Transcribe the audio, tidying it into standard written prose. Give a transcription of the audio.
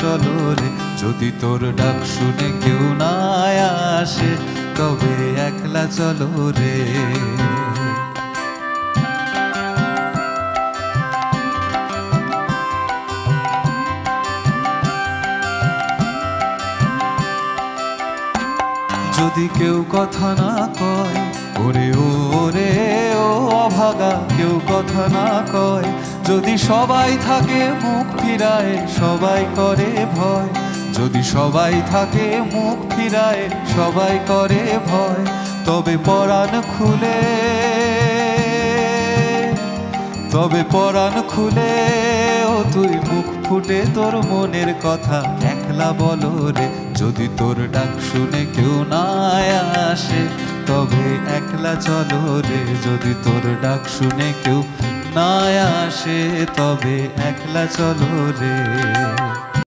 চলো রে, যদি তোর ডাক শুনে কেউ না আসে তবে একলা চলো রে। যদি কেউ কথা না কয়, ওরে ওরে ও অভাগা, কেউ কথা না কয়, যদি সবাই থাকে মুখ ফিরায় সবাই করে ভয়, যদি সবাই থাকে মুখ ফিরায় সবাই করে ভয়, তবে পরাণ খুলে, তবে পরাণ খুলে ও তুই মুখ ফুটে তোর মনের কথা একলা বলো রে, যদি তোর ডাক শুনে কেউ না আসে তবে একলা চলো রে, যদি তোর ডাক শুনে কেউ না আসে তবে একলা চলো রে।